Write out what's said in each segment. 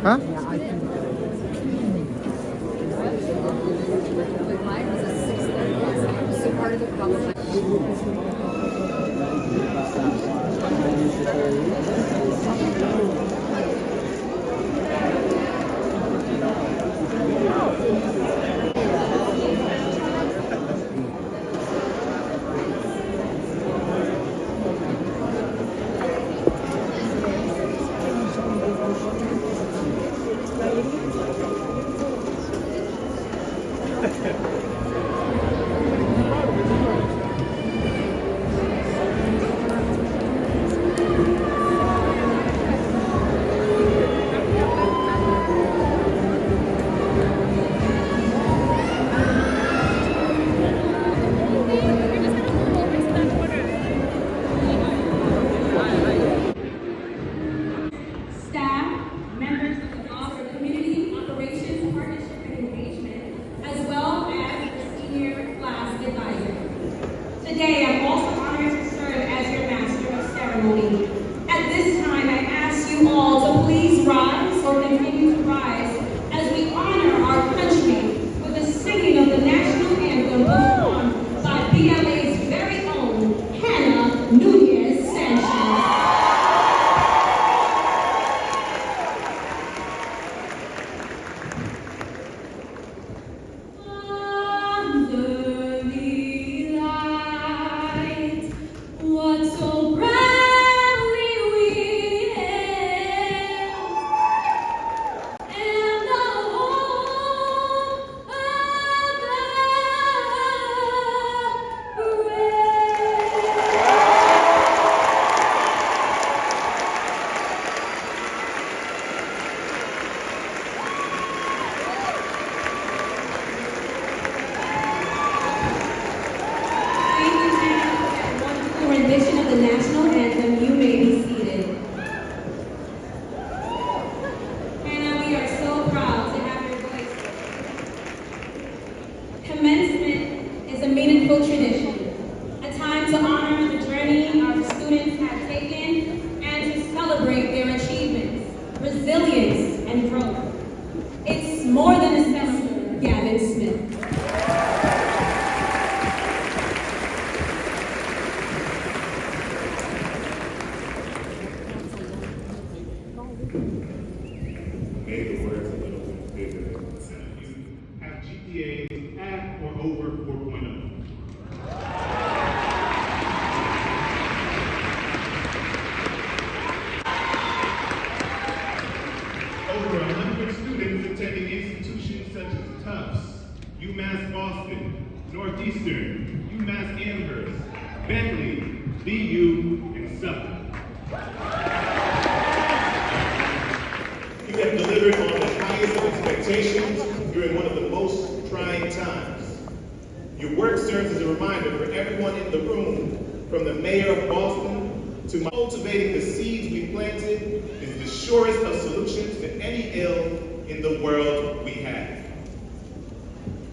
Hả? Today, I'm also honored to serve as your master of ceremony. At this time, I ask you all to please rise or continue to rise as we honor our country with the singing of the national anthem performed by BLA's very own Hannah Nunez Sanchez. Rendition of the national anthem, you may be seated. Hannah, we are so proud to have your voice. Commencement is a meaningful tradition, a time to honor the journey our students have taken and to celebrate their achievements, resilience, and growth. It's more than a semester, Gavin Smith. May the words a little bit bigger than the sound. You have GPAs at or over 4.0. Over 100 students attending institutions such as Tufts, UMass Boston, Northeastern, UMass Amherst, Bentley, BU, and Suffolk. You have delivered on the highest of expectations during one of the most trying times. Your work serves as a reminder for everyone in the room, from the mayor of Boston to cultivating the seeds we planted is the surest of solutions to any ill in the world we have.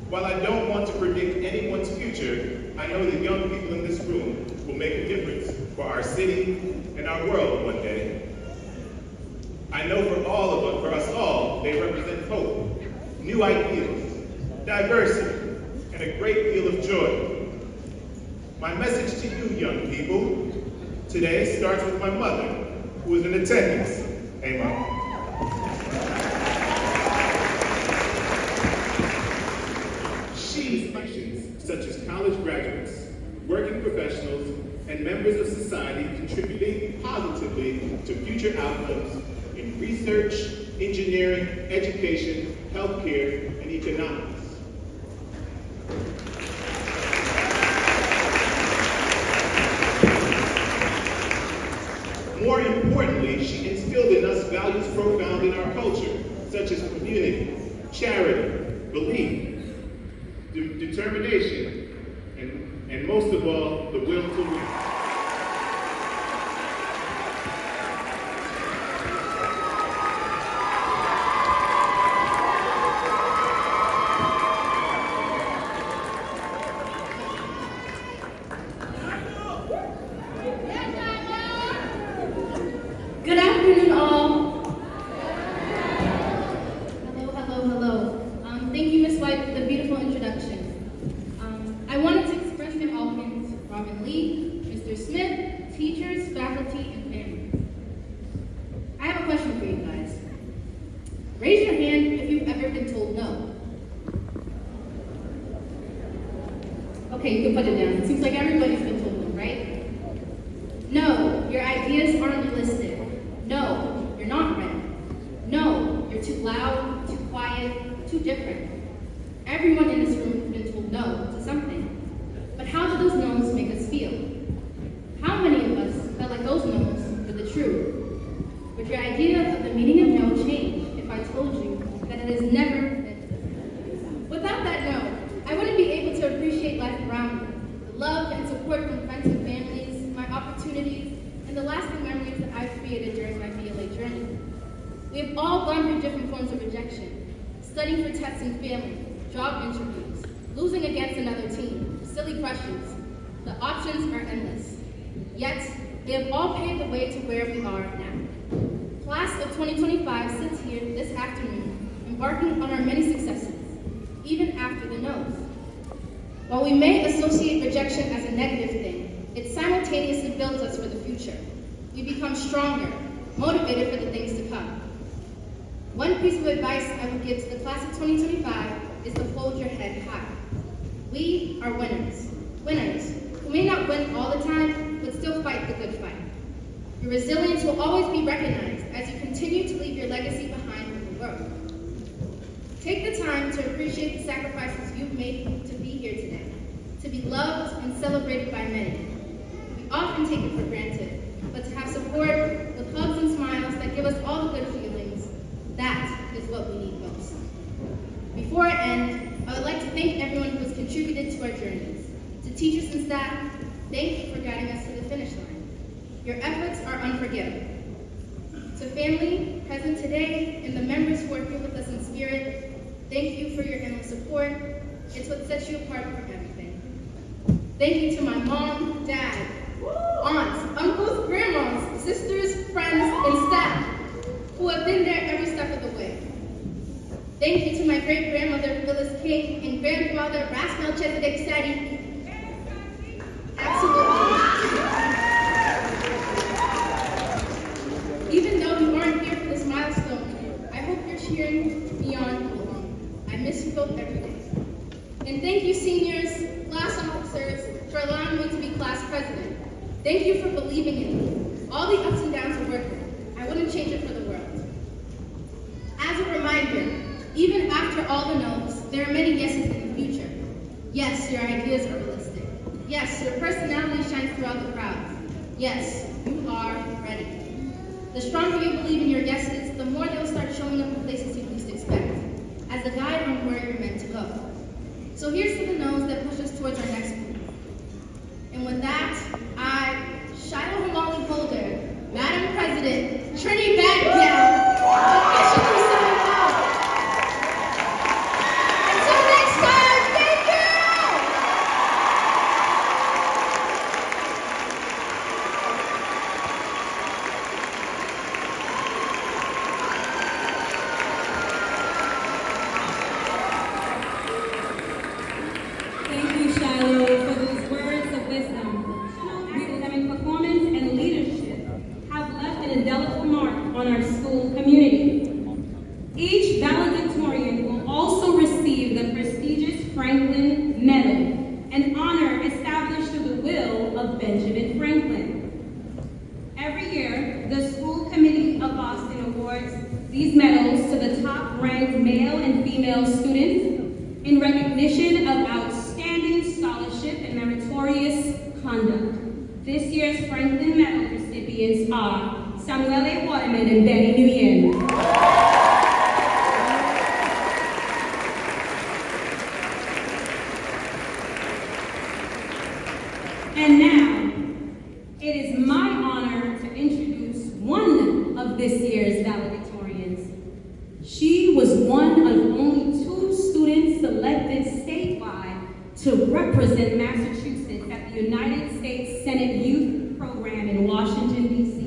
While I don't want to predict anyone's future, I know that young people in this room will make a difference for our city and our world one day. I know for us all, they represent hope, new ideals, diversity, and a great deal of joy. My message to you, young people, today starts with my mother, who is in attendance. Hey, Mom. She's functions such as college graduates, working professionals, and members of society contributing positively to future outcomes in research, engineering, education, healthcare, and economics. values profound in our culture, such as community, charity, belief, determination, and most of all, the will to win. Good afternoon, all. Hello. Thank you, Ms. White, for the beautiful introduction. I wanted to express my welcome to Robin Lee, Mr. Smith, teachers, faculty, and families. I have a question for you guys. Raise your hand if you've ever been told no. Okay, you can put it down. It seems like everybody's been told no, right? No, your ideas aren't realistic. No, you're not ready. No, you're too loud, too quiet, too different. Everyone in this room has been told no to something. But how do those no's make us feel? How many of us felt like those no's were the truth? Would your idea of the meaning of no change if I told you that it is never meant? Without that no, I wouldn't be able to appreciate life around me, the love and support from friends and families, my opportunities, and the lasting memories that I've created during my BLA journey. We have all gone through different forms of rejection, studying for tests and failing, job interviews, losing against another team, silly crushes. The options are endless. Yet, they have all paved the way to where we are now. Class of 2025 sits here this afternoon, embarking on our many successes, even after the no's. While we may associate rejection as a negative thing, it simultaneously builds us for the future. We become stronger, motivated for the things to come. One piece of advice I would give to the class of 2025 is to hold your head high. We are winners. Winners who may not win all the time, but still fight the good fight. Your resilience will always be recognized as you continue to leave your legacy behind in the world. Take the time to appreciate the sacrifices you've made to be here today, to be loved and celebrated by many. We often take it for granted, but to have support with hugs and smiles that give us all the good feelings, that is what we need most. Before I end, I would like to thank everyone who has contributed to our journeys. To teachers and staff, thank you for guiding us to the finish line. Your efforts are unforgettable. To family present today and the members who are here with us in spirit, thank you for your endless support. It's what sets you apart from everything. Thank you to my mom, dad, aunts, uncles, grandmas, sisters, friends, and staff who have been there every step of the way. Thank you to my great-grandmother, Phyllis King, and grandfather, Ras Melchizedek Sadi. Absolutely. Even though you aren't here for this milestone, I hope you're cheering me on along. I miss you both every day. And thank you, seniors, class officers, for allowing me to be class president. Thank you for believing in me. All the ups and downs are worth it. I wouldn't change it for the world. As a reminder, even after all the no's, there are many yeses in the future. Yes, your ideas are realistic. Yes, your personality shines throughout the crowd. Yes, you are ready. The stronger you believe in your yeses, the more they'll start showing up in places you least expect, as a guide on where you're meant to go. So here's to the no's that push us towards our next move. And with that, I, Shiloh Hamali Holder, Madam President, Trinity Bagdown, officially sign off. Until next time, thank you! Thank you, Shiloh, for those words of wisdom. Academic performance and leadership have left an indelible mark on our school community. Each valedictorian will also receive the prestigious Franklin Medal, an honor established through the will of Benjamin Franklin. Every year, the School Committee of Boston awards these medals to the top-ranked male and female students in recognition of outstanding scholarship and meritorious conduct. This year's Franklin Medal recipients are Samuele Waterman and Benny Nguyen. And now, it is my honor to introduce one of this year's valedictorians. She was one of only 2 students selected statewide to represent Massachusetts at the United States Senate Youth Program in Washington, D.C.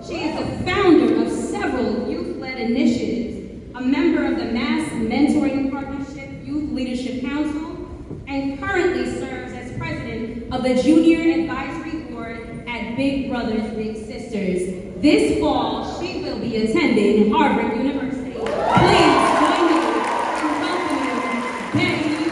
She is the founder of several youth-led initiatives, a member of the Mass Mentoring Partnership Youth Leadership Council, and currently serves as president of the Junior Advisory Board at Big Brothers Big Sisters. This fall, she will be attending Harvard University. Please join me in welcoming Benny Nguyen.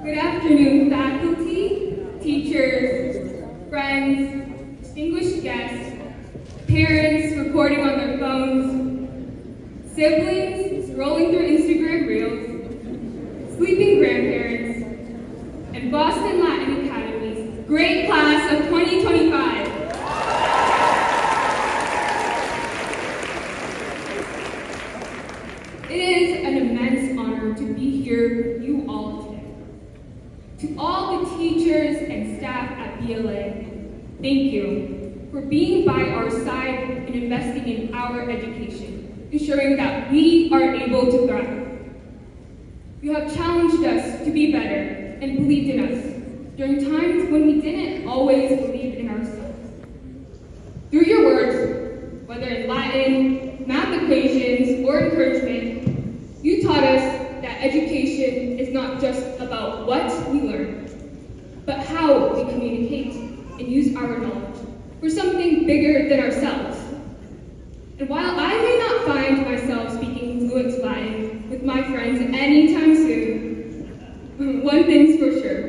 Good afternoon, faculty, teachers, friends, distinguished guests, parents recording on their phones, siblings scrolling through Instagram Reels, sleeping grandparents, and Boston Latin Academy's great class of 2025. It is an immense honor to be here with you all today. To all the teachers and staff at BLA, thank you for being by our side and investing in our education, ensuring that we are able to thrive. You have challenged us to be better and believed in us during times when we didn't always believe in ourselves. Through your words, whether in Latin, math equations, or encouragement, you taught us that education is not just about what we learn, but how we communicate and use our knowledge for something bigger than ourselves. And while I may not find myself speaking fluent Latin with my friends anytime soon, one thing's for sure.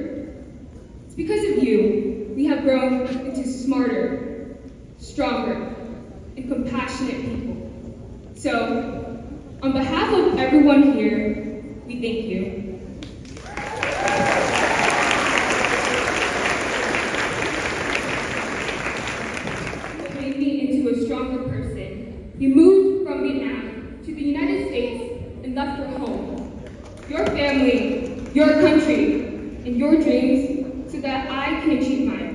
It's because of you, we have grown into smarter, stronger, and compassionate people. So, on behalf of everyone here, we thank you. You made me into a stronger person. You moved from Vietnam to the United States and left your home, your family, your country, and your dreams so that I can achieve mine.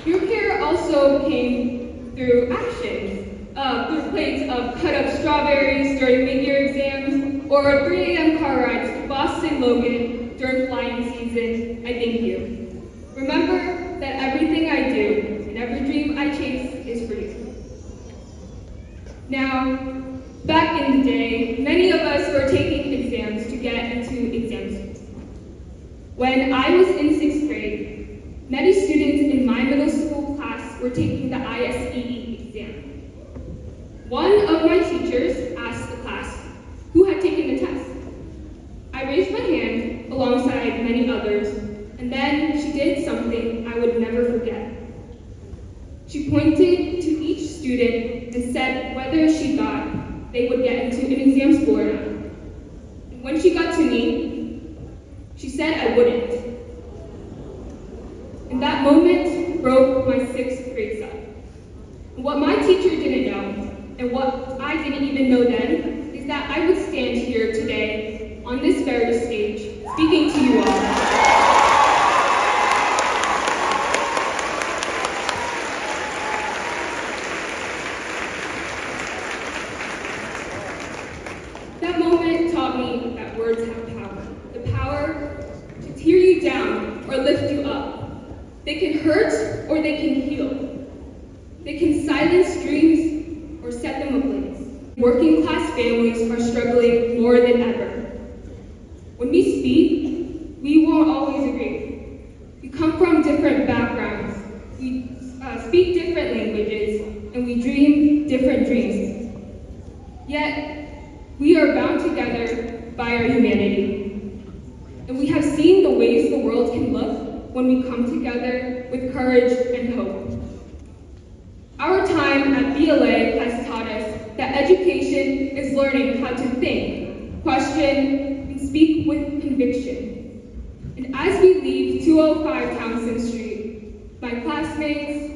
Your care also came through actions, through plates of cut up strawberries during mid-year exams, or 3 a.m. car rides to Boston Logan during flying season. I thank you. Remember that everything I do and every dream I chase is for you. Now, back in the day, many of us were taking exams to get into exam school. When I was in 6th grade, many students in my middle school class were taking the ISEE exam. One of my teachers asked the class who had taken the test. I raised my hand alongside many others, and then she did something I would never forget. She pointed to each student and said whether she thought they would get into an exam school or not. And when she got to me, she said I wouldn't. And that moment broke my 6th grade self. And what my teacher didn't know, and what I didn't even know then, is that I would stand here today on this very stage, speaking to you all. That moment taught me that words have power. The power to tear you down or lift you up. They can hurt or they can heal. They can silence dreams or set them ablaze. Working class families are struggling more than ever. When we speak, we won't always agree. We come from different backgrounds. We speak different languages, and we dream different dreams. Yet, we are bound together by our humanity. And we have seen the ways the world when we come together with courage and hope. Our time at BLA has taught us that education is learning how to think, question, and speak with conviction. And as we leave 205 Townsend Street, my classmates,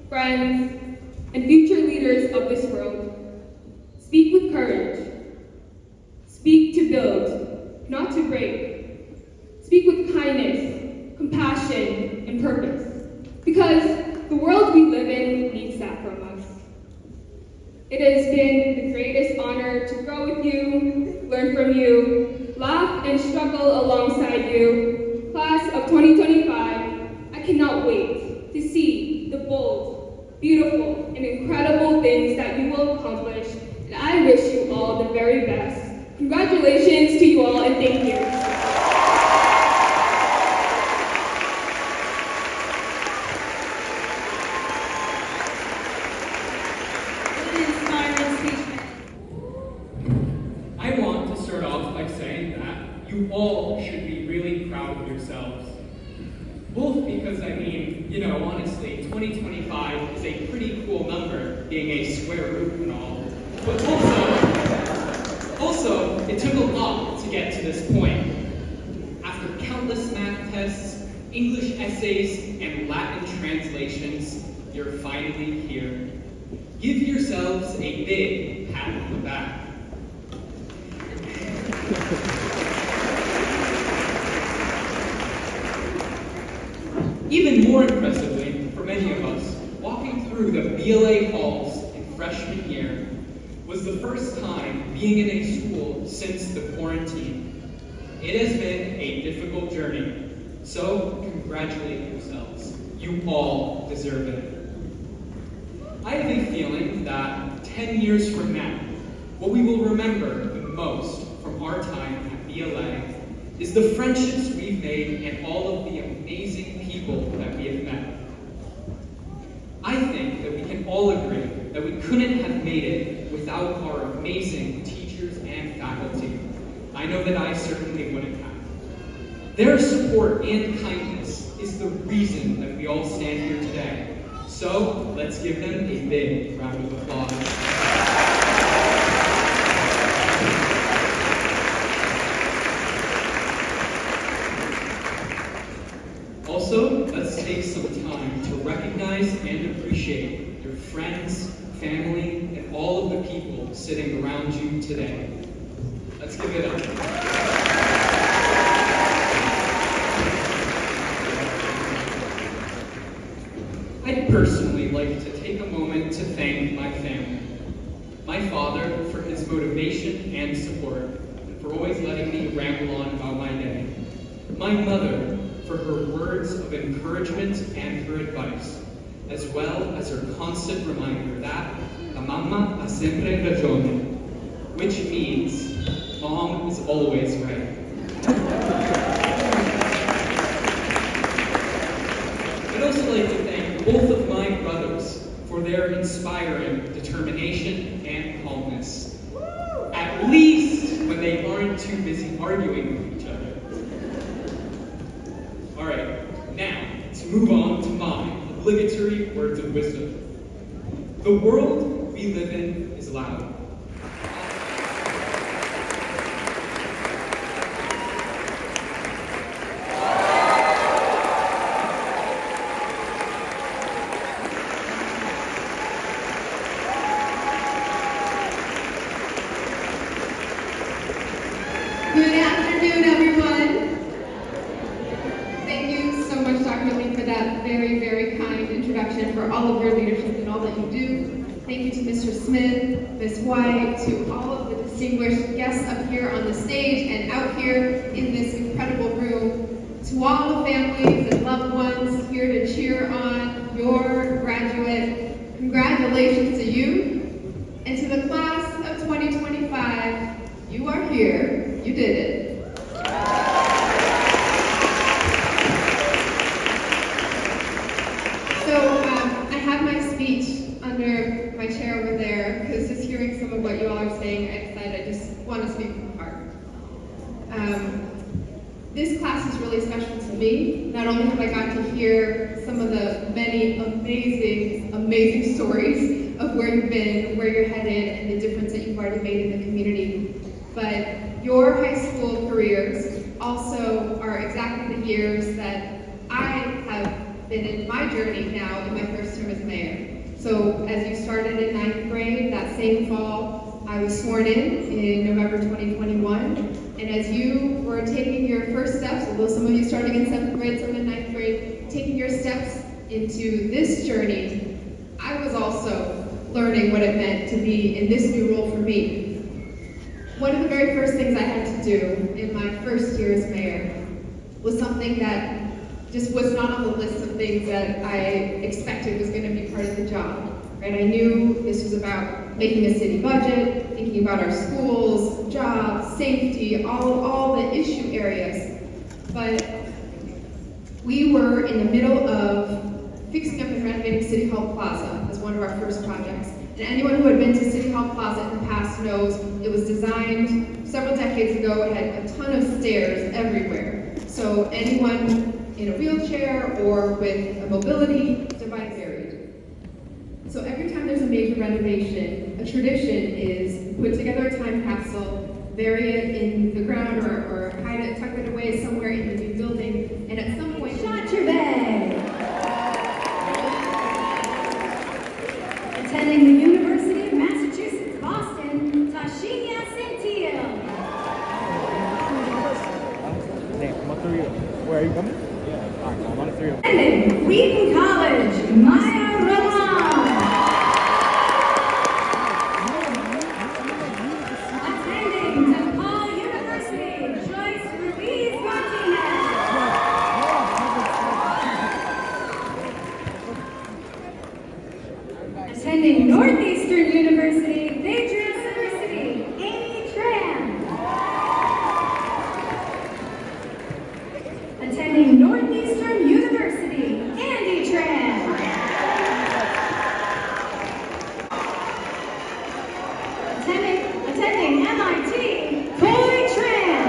friends, and future leaders of this world, speak with courage. Speak to build, not to break. Speak with kindness, compassion, and purpose. Because the world we live in needs that from us. It has been the greatest honor to grow with you, learn from you, laugh and struggle alongside you. Class of 2025, I cannot wait to see the bold, beautiful, and incredible things that you will accomplish, and I wish you all the very best. Congratulations to you all, and thank you. I want to start off by saying that you all should be really proud of yourselves. Both because, honestly, 2025 is a pretty cool number, being a square root and all. But also, it took a lot to get to this point. After countless math tests, English essays, and Latin translations, you're finally here. Give yourselves a big pat on the back. Even more impressively, for many of us, walking through the BLA halls in freshman year was the first time being in a school since the quarantine. It has been a difficult journey, so congratulate yourselves. You all deserve it. I have a feeling that 10 years from now, what we will remember the most from our time at BLA is the friendships we've made and all of the amazing people that we have met. I think that we can all agree that we couldn't have made it without our amazing teachers and faculty. I know that I certainly wouldn't have. Their support and kindness is the reason that we all stand here today. So let's give them a big round of applause. Also, let's take some time to recognize and appreciate your friends, family, and all of the people sitting around you today. Let's give it up. I'd personally like to take a moment to thank my family. My father for his motivation and support, and for always letting me ramble on about my day. My mother for her words of encouragement and her advice, as well as her constant reminder that la mamma ha sempre ragione, which means mom is always right. I'd also like to thank both of my brothers for their inspiring determination and calmness, at least when they aren't too busy arguing with each other. All right, now to move on to my obligatory words of wisdom. The world we live in is loud. Good afternoon, everyone. Thank you so much, Dr. Lee, for that very, very kind introduction, for all of your leadership and all that you do. Thank you to Mr. Smith, Ms. White, to all of the distinguished guests up here on the stage and out here in this incredible room, to all the families and loved ones here to cheer on your graduate. Congratulations to you, and to the class of 2025. You are here. You did it. So I have my speech under my chair over there, because just hearing some of what you all are saying, I decided I just want to speak from the heart. This class is really really special to me. Not only have I got to hear some of the many amazing stories of where you've been, where you're headed, and the difference that you've already made in the community, but your high school careers also are exactly the years that I have been in my journey now in my first term as mayor. So as you started in 9th grade, that same fall, I was sworn in November 2021. And as you were taking your first steps, although some of you starting in 7th grade, some in 9th grade, taking your steps into this journey, I was also learning what it meant to be in this new role for me. One of the very first things I had to do in my first year as mayor was something that just was not on the list of things that I expected was going to be part of the job. Right? I knew this was about making a city budget, thinking about our schools, jobs, safety, all the issue areas. But we were in the middle of fixing up and renovating City Hall Plaza as one of our first projects. And anyone who had been to City Hall Plaza in the past knows it was designed several decades ago. It had a ton of stairs everywhere. So anyone in a wheelchair or with a mobility device buried. So every time there's a major renovation, a tradition is put together a time capsule, bury it in the ground or hide it, tuck it away somewhere in the new building, and at some point... Shot your bag! Attending the University of Massachusetts, Boston, Tashiya Centil. Come on through you. Where are you coming? Yeah. All right, come on through you. Attending Wheaton College, Maya Ramon. Attending DePaul University, Joyce Ruiz Martinez. Attending Northeastern University, Deidre University, Amy Tran. Attending Northeastern University, Andy Tran. Attending MIT, Coy Tran.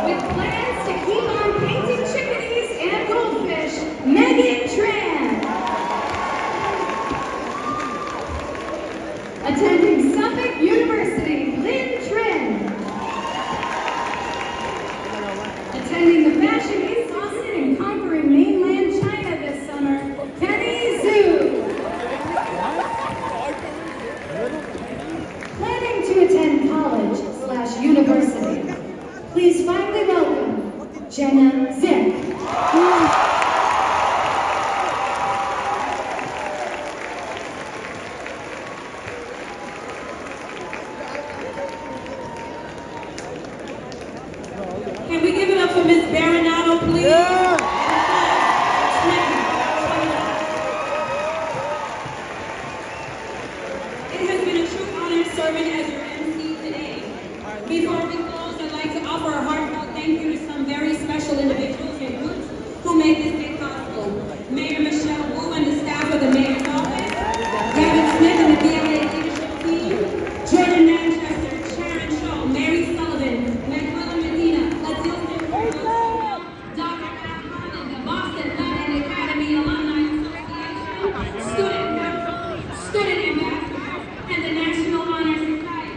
With plans to keep on painting chickadees and goldfish, Megan Tran. Attending Suffolk University, Lynn Tran. Attending the Fashion Week Boston and conquering mainland China this summer, Kenny Zhu. Planning to attend college/university. Please finally welcome Jenna Zick. Can we give it up for Miss Baronato, please? Yeah. It has been a true honor serving as your MC today. Before we close, I'd like to offer a heartfelt thank you to some very special individuals and groups who make this day possible. Mayor Michelle Wu and the staff of the Mayor's Office, Gavin Smith and the BLA leadership team, Jordan Manchester, Sharon Shaw, Mary Sullivan, Manuela Medina, Latilda Cruz, Dr. Al Holland, the Boston Latin Academy Alumni Association, Student Ambassadors, and the National Honor Society.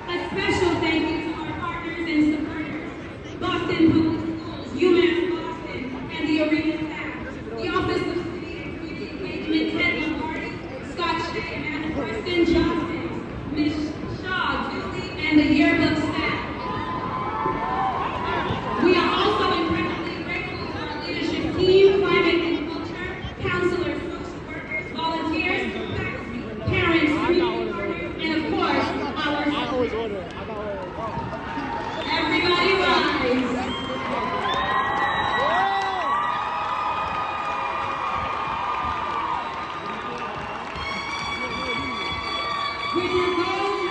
A special thank you to our partners and supporters, Boston Public Schools, UMass Boston, and the arena staff, the Office of City and Community Engagement, Ted Lombardi, Scott Shea, Matt Preston Johnson, Ms. Shaw, Julie, and the yearbook staff. We are also incredibly grateful to our leadership team, climate and culture, counselors, social workers, volunteers, faculty, parents, community partners, and of course, our everybody rise. With your goals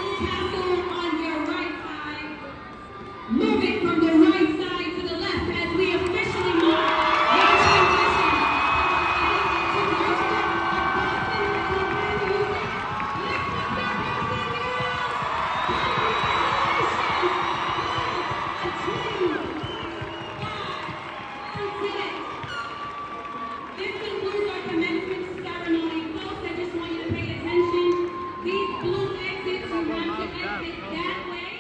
exit, you have to exit that way.